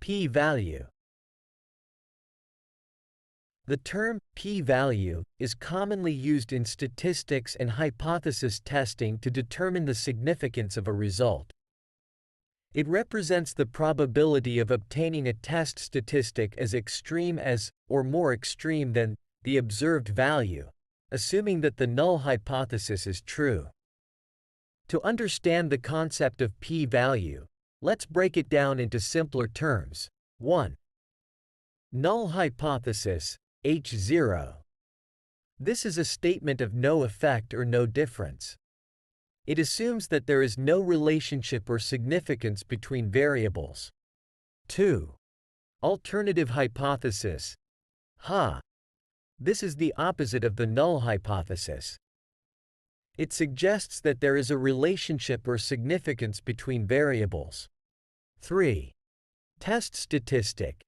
P-value. The term p-value is commonly used in statistics and hypothesis testing to determine the significance of a result. It represents the probability of obtaining a test statistic as extreme as, or more extreme than, the observed value, assuming that the null hypothesis is true. To understand the concept of p-value, let's break it down into simpler terms. 1. Null hypothesis, H0. This is a statement of no effect or no difference. It assumes that there is no relationship or significance between variables. 2. Alternative hypothesis, HA. This is the opposite of the null hypothesis. It suggests that there is a relationship or significance between variables. 3. Test statistic.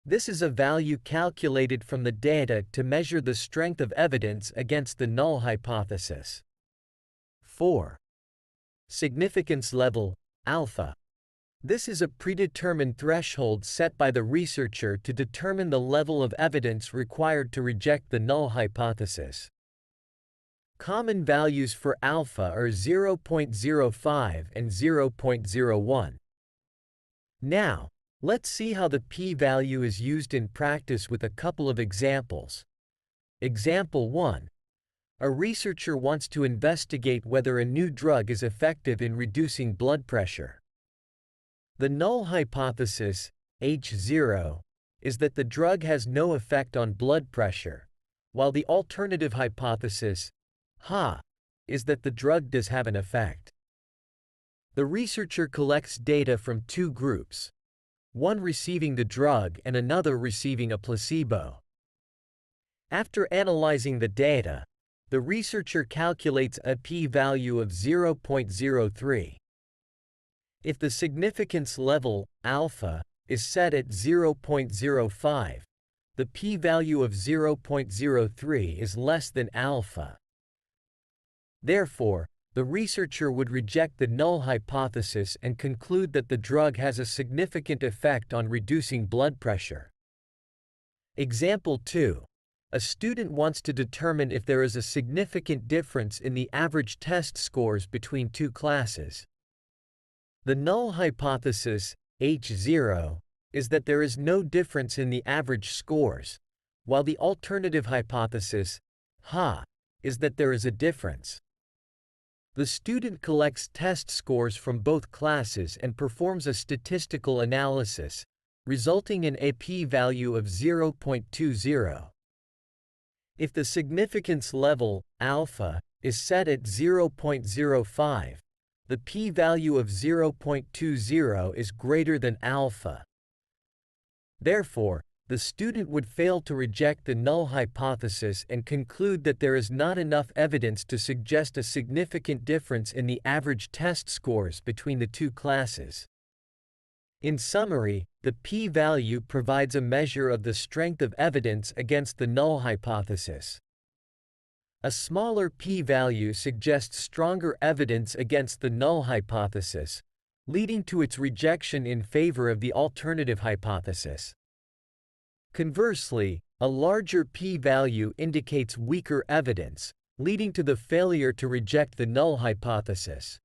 This is a value calculated from the data to measure the strength of evidence against the null hypothesis. 4. Significance level, alpha. This is a predetermined threshold set by the researcher to determine the level of evidence required to reject the null hypothesis. Common values for alpha are 0.05 and 0.01. Now, let's see how the p-value is used in practice with a couple of examples. Example 1. A researcher wants to investigate whether a new drug is effective in reducing blood pressure. The null hypothesis, H0, is that the drug has no effect on blood pressure, while the alternative hypothesis, HA, is that the drug does have an effect. The researcher collects data from two groups, one receiving the drug and another receiving a placebo. After analyzing the data, the researcher calculates a p-value of 0.03. If the significance level, alpha, is set at 0.05, the p-value of 0.03 is less than alpha. Therefore, the researcher would reject the null hypothesis and conclude that the drug has a significant effect on reducing blood pressure. Example 2. A student wants to determine if there is a significant difference in the average test scores between two classes. The null hypothesis, H0, is that there is no difference in the average scores, while the alternative hypothesis, HA, is that there is a difference. The student collects test scores from both classes and performs a statistical analysis, resulting in a p-value of 0.20. If the significance level, alpha, is set at 0.05, the p-value of 0.20 is greater than alpha. Therefore, the student would fail to reject the null hypothesis and conclude that there is not enough evidence to suggest a significant difference in the average test scores between the two classes. In summary, the p-value provides a measure of the strength of evidence against the null hypothesis. A smaller p-value suggests stronger evidence against the null hypothesis, leading to its rejection in favor of the alternative hypothesis. Conversely, a larger p-value indicates weaker evidence, leading to the failure to reject the null hypothesis.